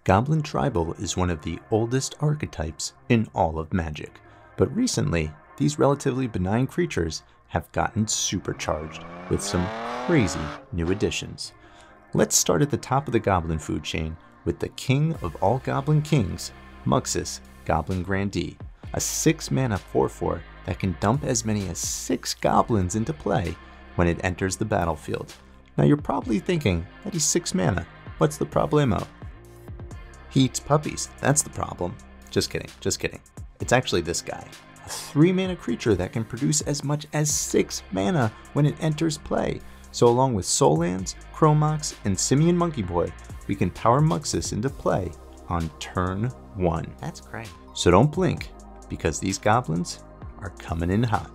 Goblin Tribal is one of the oldest archetypes in all of Magic, but recently these relatively benign creatures have gotten supercharged with some crazy new additions. Let's start at the top of the Goblin food chain with the king of all Goblin Kings, Muxus, Goblin Grandee, a 6-mana 4/4 that can dump as many as 6 goblins into play when it enters the battlefield. Now you're probably thinking that he's 6 mana, what's the problemo? He eats puppies, that's the problem. Just kidding, just kidding. It's actually this guy, a 3-mana creature that can produce as much as 6 mana when it enters play. So along with Soul Lands, Chromox, and Simian Monkey Boy, we can power Muxus into play on turn 1. That's great. So don't blink, because these goblins are coming in hot.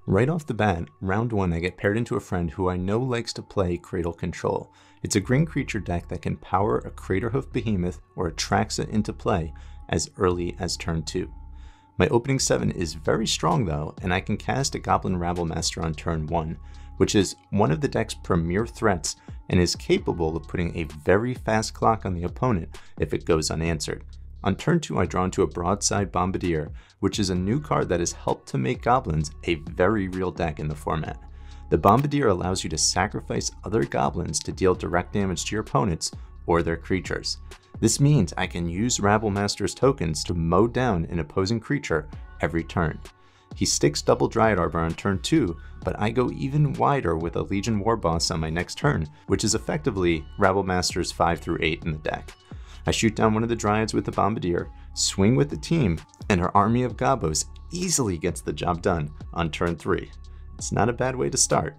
Right off the bat, round 1 I get paired into a friend who I know likes to play Cradle Control. It's a green creature deck that can power a Craterhoof Behemoth or a Traxa into play as early as turn 2. My opening 7 is very strong though, and I can cast a Goblin Rabblemaster on turn 1, which is one of the deck's premier threats and is capable of putting a very fast clock on the opponent if it goes unanswered. On turn 2 I draw into a Broadside Bombardier, which is a new card that has helped to make Goblins a very real deck in the format. The Bombardier allows you to sacrifice other goblins to deal direct damage to your opponents or their creatures. This means I can use Rabblemaster's tokens to mow down an opposing creature every turn. He sticks double Dryad Arbor on turn 2, but I go even wider with a Legion Warboss on my next turn, which is effectively Rabblemaster's 5 through 8 in the deck. I shoot down one of the Dryads with the Bombardier, swing with the team, and her army of Gobos easily gets the job done on turn 3. It's not a bad way to start.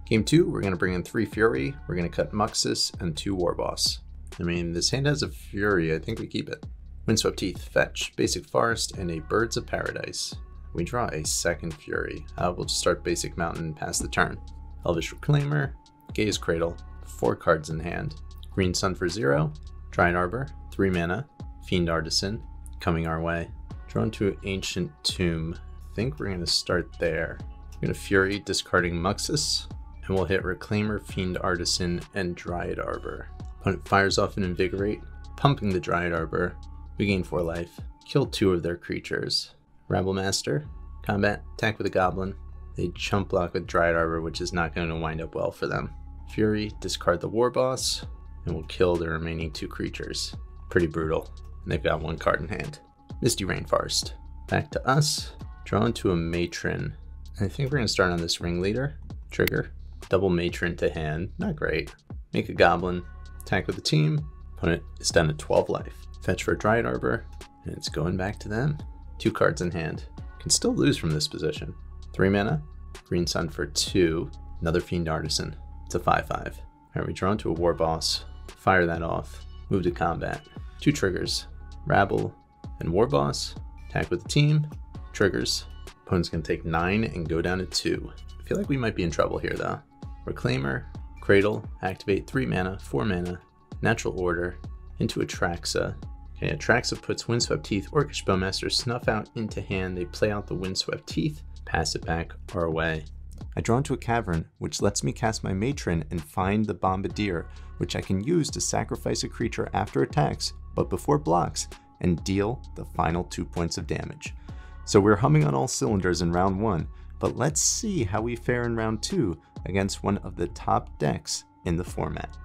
Game 2, we're going to bring in 3 Fury, we're going to cut Muxus and 2 Warboss. I mean, this hand has a Fury, I think we keep it. Windswept Teeth, fetch, Basic Forest, and a Birds of Paradise. We draw a second Fury. We'll just start Basic Mountain and pass the turn. Elvish Reclaimer, Gaze Cradle, 4 cards in hand. Green Sun for 0, Dryad Arbor, 3 mana, Fiend Artisan, coming our way. Drawn to Ancient Tomb. I think we're going to start there. We're going to Fury, discarding Muxus, and we'll hit Reclaimer, Fiend Artisan, and Dryad Arbor. Opponent fires off an Invigorate, pumping the Dryad Arbor. We gain 4 life. Kill 2 of their creatures. Rabblemaster, combat, attack with a Goblin. They chump block with Dryad Arbor, which is not going to wind up well for them. Fury, discard the Warboss, and we'll kill the remaining 2 creatures. Pretty brutal. And they've got 1 card in hand. Misty Rainforest. Back to us. Draw into a Matron. I think we're going to start on this Ringleader. Trigger. Double Matron to hand. Not great. Make a Goblin. Attack with the team. Opponent is down to 12 life. Fetch for a Dryad Arbor. And it's going back to them. 2 cards in hand. Can still lose from this position. 3 mana. Green Sun for 2. Another Fiend Artisan. It's a 5/5. Alright, we draw into a Warboss. Fire that off. Move to combat. 2 triggers. Rabble and Warboss. Attack with the team. Triggers. Opponent's going to take 9 and go down to 2. I feel like we might be in trouble here though. Reclaimer, Cradle, activate 3 mana, 4 mana, Natural Order, into a Traxa. Okay, a Traxa puts Windswept Teeth, Orcish Bowmaster, Snuff out into hand. They play out the Windswept Teeth, pass it back our way. I draw into a Cavern, which lets me cast my Matron and find the Bombardier, which I can use to sacrifice a creature after attacks, but before blocks, and deal the final 2 points of damage. So we're humming on all cylinders in round 1, but let's see how we fare in round 2 against one of the top decks in the format.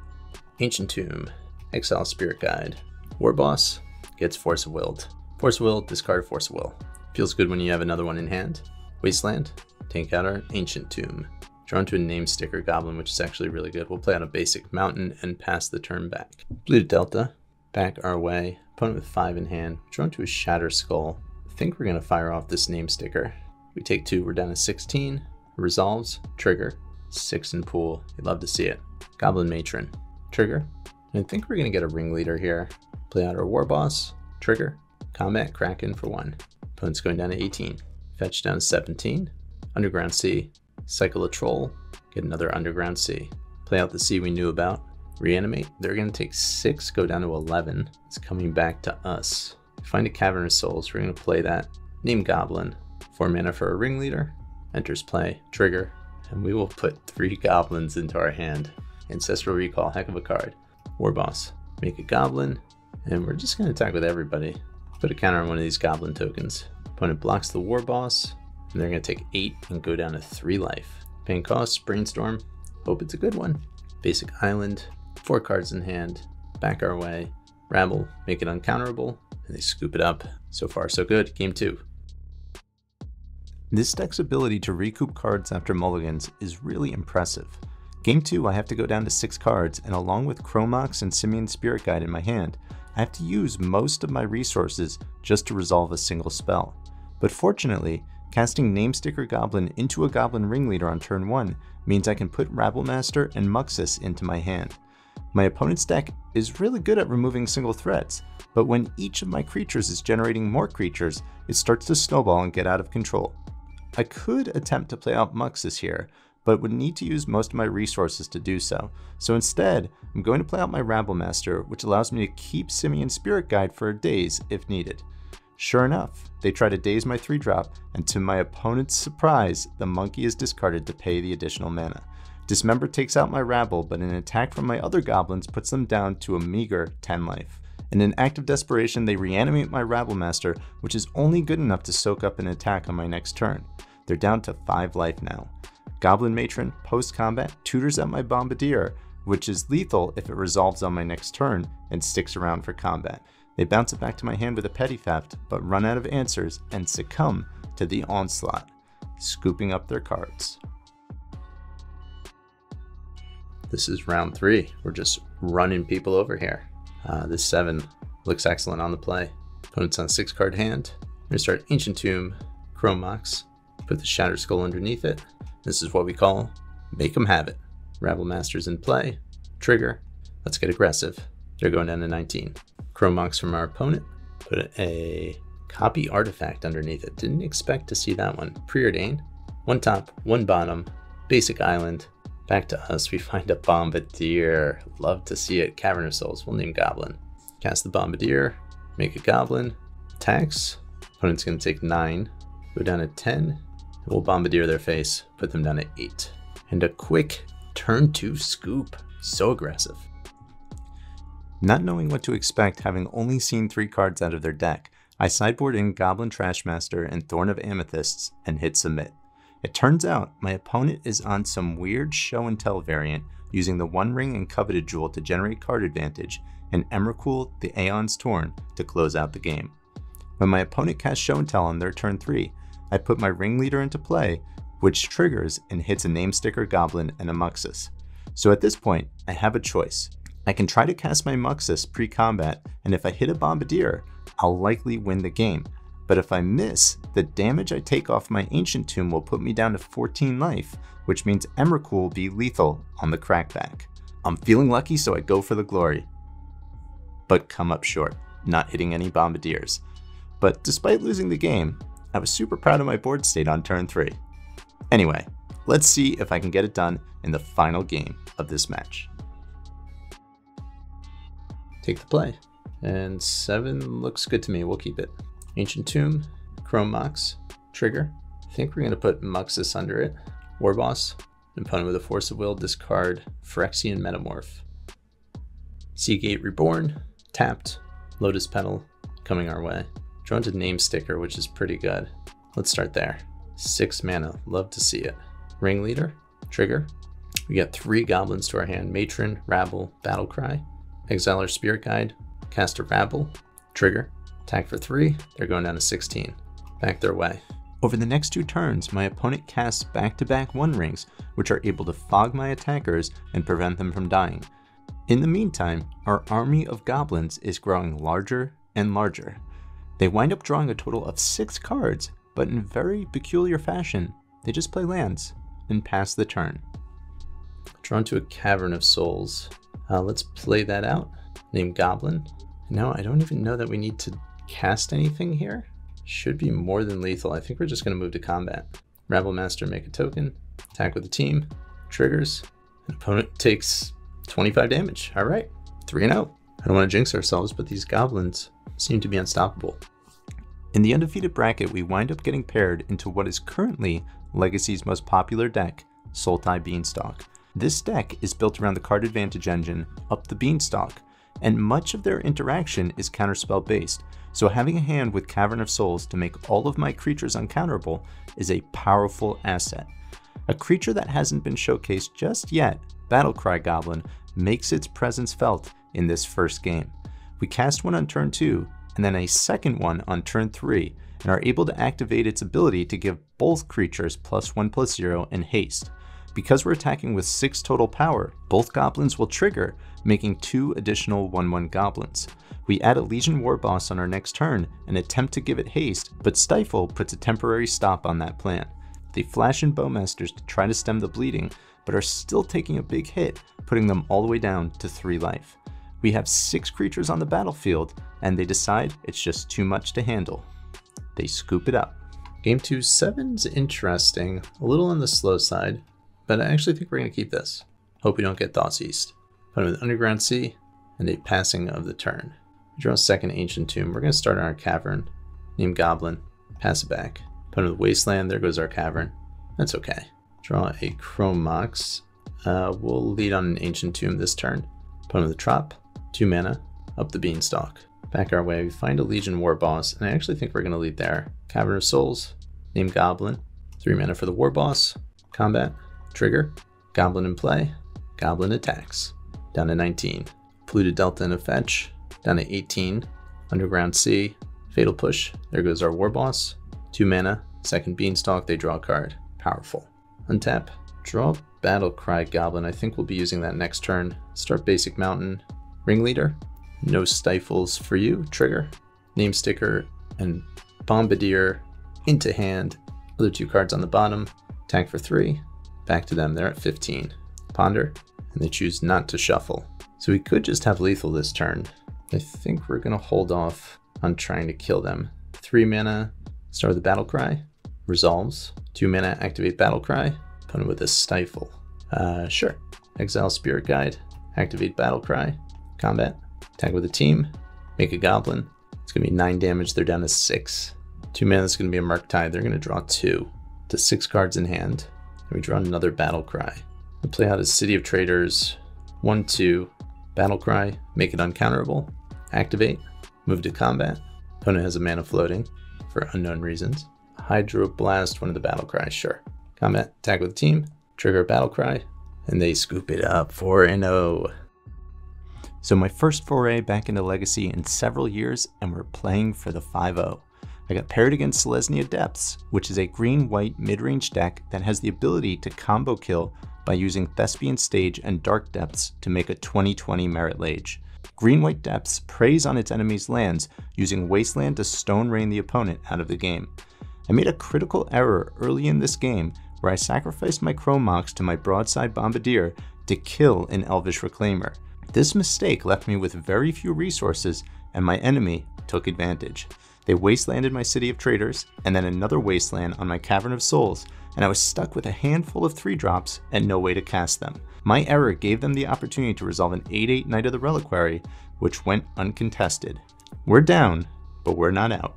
Ancient Tomb, exile Spirit Guide. Warboss gets Force of Will. Force of Will, discard Force of Will. Feels good when you have another one in hand. Wasteland, take out our Ancient Tomb. Drawn to a Name Sticker Goblin, which is actually really good. We'll play out a Basic Mountain and pass the turn back. Blue Delta, back our way. Opponent with 5 in hand. Drawn to a Shatter Skull. I think we're going to fire off this Name Sticker. We take 2, we're down to 16. Resolves, trigger, 6 in pool. You'd love to see it. Goblin Matron, trigger. And I think we're going to get a Ringleader here. Play out our Warboss, trigger, combat Kraken for 1. Opponent's going down to 18. Fetch down to 17. Underground Sea, cycle a Troll, get another Underground Sea. Play out the sea we knew about. Reanimate, they're going to take 6, go down to 11. It's coming back to us. Find a Cavern of Souls, we're going to play that. Name Goblin, 4 mana for a Ringleader. Enters play, trigger, and we will put 3 goblins into our hand. Ancestral Recall, heck of a card. War Boss, make a Goblin, and we're just going to attack with everybody. Put a counter on one of these Goblin tokens. Opponent blocks the War Boss, and they're going to take 8 and go down to 3 life. Pain cost, Brainstorm, hope it's a good one. Basic Island, 4 cards in hand, back our way. Rabble, make it uncounterable, and they scoop it up. So far so good, game 2. This deck's ability to recoup cards after mulligans is really impressive. Game 2, I have to go down to 6 cards, and along with Chromox and Simian Spirit Guide in my hand, I have to use most of my resources just to resolve a single spell. But fortunately, casting Name Sticker Goblin into a Goblin Ringleader on turn 1 means I can put Rabblemaster and Muxus into my hand. My opponent's deck is really good at removing single threats, but when each of my creatures is generating more creatures, it starts to snowball and get out of control. I could attempt to play out Muxus here, but would need to use most of my resources to do so. So instead, I'm going to play out my Rabblemaster, which allows me to keep Simian Spirit Guide for a daze if needed. Sure enough, they try to daze my 3-drop, and to my opponent's surprise, the monkey is discarded to pay the additional mana. Dismember takes out my Rabble, but an attack from my other goblins puts them down to a meager 10 life. In an act of desperation, they reanimate my Rabblemaster, which is only good enough to soak up an attack on my next turn. They're down to 5 life now. Goblin Matron, post-combat, tutors at my Bombardier, which is lethal if it resolves on my next turn and sticks around for combat. They bounce it back to my hand with a Petty Theft, but run out of answers and succumb to the onslaught, scooping up their cards. This is round 3. We're just running people over here. This 7 looks excellent on the play. Opponent's on a 6-card hand. I'm going to start Ancient Tomb, Chromox, put the Shattered Skull underneath it. This is what we call make them have it. Rabblemaster's in play. Trigger. Let's get aggressive. They're going down to 19. Chromox from our opponent. Put a copy artifact underneath it. Didn't expect to see that one. Preordain. 1 top, 1 bottom. Basic Island. Back to us. We find a Bombardier. Love to see it. Cavern of Souls. We'll name Goblin. Cast the Bombardier. Make a Goblin. Attacks. Opponent's going to take 9. Go down to 10. We'll Bombardier their face, put them down at 8. And a quick turn 2 scoop. So aggressive. Not knowing what to expect, having only seen 3 cards out of their deck, I sideboard in Goblin Trashmaster and Thorn of Amethysts and hit submit. It turns out my opponent is on some weird show and tell variant using the One Ring and Coveted Jewel to generate card advantage and Emrakul the Aeon's Torn to close out the game. When my opponent casts show and tell on their turn 3, I put my Ringleader into play, which triggers and hits a Name Sticker Goblin and a Muxus. So at this point, I have a choice. I can try to cast my Muxus pre-combat, and if I hit a Bombardier, I'll likely win the game. But if I miss, the damage I take off my Ancient Tomb will put me down to 14 life, which means Emrakul will be lethal on the crackback. I'm feeling lucky, so I go for the glory. But come up short, not hitting any Bombardiers. But despite losing the game, I was super proud of my board state on turn 3. Anyway, let's see if I can get it done in the final game of this match. Take the play. And 7 looks good to me. We'll keep it. Ancient Tomb, Chromox, trigger. I think we're going to put Muxus under it. War Boss, opponent with a Force of Will, discard Phyrexian Metamorph. Seagate Reborn, tapped. Lotus Petal, coming our way. Drawn to Name Sticker, which is pretty good. Let's start there. 6 mana, love to see it. Ringleader, trigger. We got 3 goblins to our hand. Matron, Rabble, Battlecry. Exile our Spirit Guide, cast a Rabble, trigger. Attack for 3, they're going down to 16. Back their way. Over the next 2 turns, my opponent casts back-to-back One Rings, which are able to fog my attackers and prevent them from dying. In the meantime, our army of goblins is growing larger and larger. They wind up drawing a total of 6 cards, but in very peculiar fashion, they just play lands and pass the turn. Drawn to a Cavern of Souls. Let's play that out. Name Goblin. No, I don't even know that we need to cast anything here. Should be more than lethal. I think we're just going to move to combat. Rabblemaster, make a token. Attack with the team. Triggers. An opponent takes 25 damage. All right, 3-0. I don't want to jinx ourselves, but these goblins seem to be unstoppable. In the undefeated bracket, we wind up getting paired into what is currently Legacy's most popular deck, Sultai Beanstalk. This deck is built around the card advantage engine, Up the Beanstalk, and much of their interaction is counterspell based, so having a hand with Cavern of Souls to make all of my creatures uncounterable is a powerful asset. A creature that hasn't been showcased just yet, Battlecry Goblin, makes its presence felt in this first game. We cast one on turn 2, and then a second one on turn 3, and are able to activate its ability to give both creatures +1/+0 and haste. Because we're attacking with 6 total power, both goblins will trigger, making 2 additional 1/1 goblins. We add a Legion War Boss on our next turn and attempt to give it haste, but Stifle puts a temporary stop on that plan. They flash in Bowmasters to try to stem the bleeding, but are still taking a big hit, putting them all the way down to 3 life. We have 6 creatures on the battlefield, and they decide it's just too much to handle. They scoop it up. Game 2, 7's interesting, a little on the slow side, but I actually think we're going to keep this. Hope we don't get Thoughtseize. Put with Underground Sea and a passing of the turn. We draw a second Ancient Tomb. We're going to start on our Cavern. Name Goblin. Pass it back. Put with Wasteland. There goes our Cavern. That's okay. Draw a Chrome Mox. We'll lead on an Ancient Tomb this turn. Put with a Trop. 2 mana. Up the Beanstalk. Back our way. We find a Legion War Boss, and I actually think we're going to lead there. Cavern of Souls. Name Goblin. 3 mana for the War Boss. Combat. Trigger. Goblin in play. Goblin attacks. Down to 19. Polluted Delta and a fetch. Down to 18. Underground Sea. Fatal Push. There goes our War Boss. 2 mana. Second Beanstalk. They draw a card. Powerful. Untap. Draw Battlecry Goblin. I think we'll be using that next turn. Start Basic Mountain. Ringleader. No Stifles for you. Trigger. Name Sticker and Bombardier into hand. Other 2 cards on the bottom. Attack for 3. Back to them. They're at 15. Ponder. And they choose not to shuffle. So we could just have lethal this turn. I think we're going to hold off on trying to kill them. 3 mana. Start with the Battlecry. Resolves. 2 mana. Activate Battlecry. Opponent with a Stifle. Sure. Exile Spirit Guide. Activate Battlecry. Combat. Attack with a team. Make a Goblin. It's going to be 9 damage. They're down to 6. 2 mana. It's going to be a Murktide. They're going to draw 2 to 6 cards in hand. And we draw another Battlecry. We play out a City of Traders. 1/2. Battlecry. Make it uncounterable. Activate. Move to combat. Opponent has a mana floating for unknown reasons. Hydroblast. One of the Battlecry. Sure. Combat. Attack with the team. Trigger a Battlecry. And they scoop it up 4-0. So my first foray back into Legacy in several years, and we're playing for the 5-0. I got paired against Selesnya Depths, which is a green-white mid-range deck that has the ability to combo kill by using Thespian Stage and Dark Depths to make a 20/20 Merit Lage. Green-white Depths preys on its enemy's lands, using Wasteland to Stone Rain the opponent out of the game. I made a critical error early in this game where I sacrificed my Chrome Mox to my Broadside Bombardier to kill an Elvish Reclaimer. This mistake left me with very few resources, and my enemy took advantage. They wastelanded my City of Traders, and then another wasteland on my Cavern of Souls, and I was stuck with a handful of 3-drops and no way to cast them. My error gave them the opportunity to resolve an 8/8 Knight of the Reliquary, which went uncontested. We're down, but we're not out.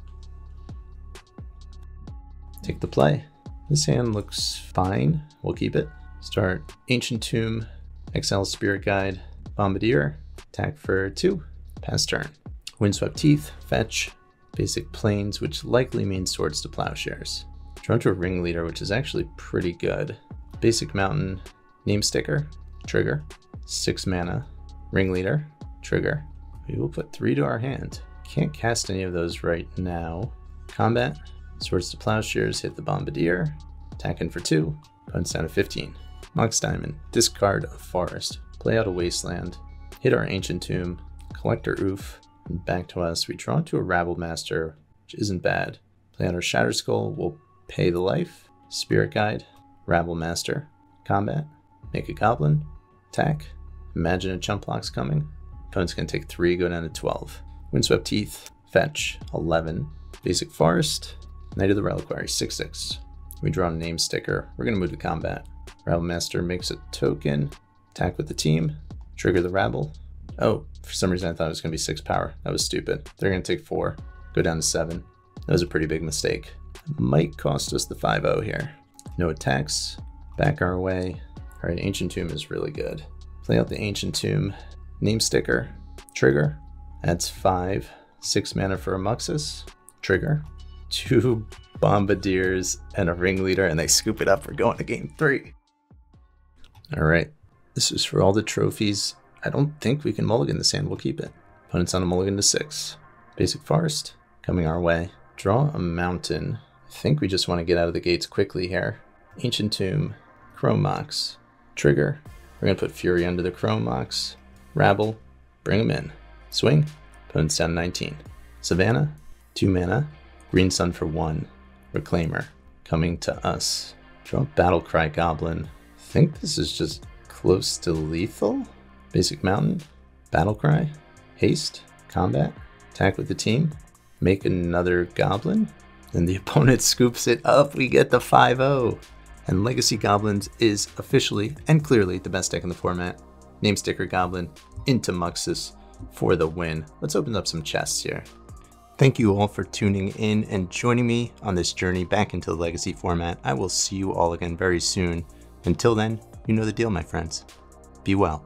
Take the play. This hand looks fine. We'll keep it. Start Ancient Tomb, Exile Spirit Guide, Bombardier, attack for 2, pass turn. Windswept Teeth, fetch, basic plains, which likely means Swords to Plowshares. Draw to a Ringleader, which is actually pretty good. Basic Mountain, Name Sticker, trigger, 6 mana, Ringleader, trigger. We will put 3 to our hand. Can't cast any of those right now. Combat, Swords to Plowshares, hit the Bombardier, attacking for 2, opponent's down to 15. Mox Diamond, discard a forest, play out a wasteland, hit our Ancient Tomb, collect our Oof, and back to us. We draw to a Rabble Master, which isn't bad. Play out our Shatter Skull, we'll pay the life, Spirit Guide, Rabble Master, combat, make a Goblin, attack, imagine a Chump Block's coming, opponent's gonna take 3, go down to 12. Windswept Teeth, fetch, 11, basic Forest, Knight of the Reliquary, 6/6. We draw a Name Sticker, we're gonna move to combat. Rabble Master makes a token, attack with the team, trigger the Rabble. Oh, for some reason I thought it was gonna be 6 power. That was stupid. They're gonna take 4, go down to 7. That was a pretty big mistake. Might cost us the 5-0 here. No attacks, back our way. All right, Ancient Tomb is really good. Play out the Ancient Tomb. Name Sticker. Trigger. Adds 5. 6 mana for a Muxus. Trigger. 2 Bombardiers and a Ringleader, and they scoop it up. We're going to game 3. All right, this is for all the trophies. I don't think we can mulligan this hand. We'll keep it. Opponent's on a mulligan to 6. Basic Forest coming our way. Draw a Mountain. I think we just want to get out of the gates quickly here. Ancient Tomb. Chrome Mox. Trigger. We're going to put Fury under the Chrome Mox. Rabble. Bring them in. Swing. Opponent's down 19. Savannah. 2 mana. Green Sun for 1. Reclaimer. Coming to us. Draw Battlecry Goblin. I think this is just close to lethal. Basic Mountain. Battlecry. Haste. Combat. Attack with the team. Make another Goblin. And the opponent scoops it up. We get the 5-0. And Legacy Goblins is officially and clearly the best deck in the format. Name Sticker Goblin into Muxus for the win. Let's open up some chests here. Thank you all for tuning in and joining me on this journey back into the Legacy format. I will see you all again very soon. Until then, you know the deal, my friends. Be well.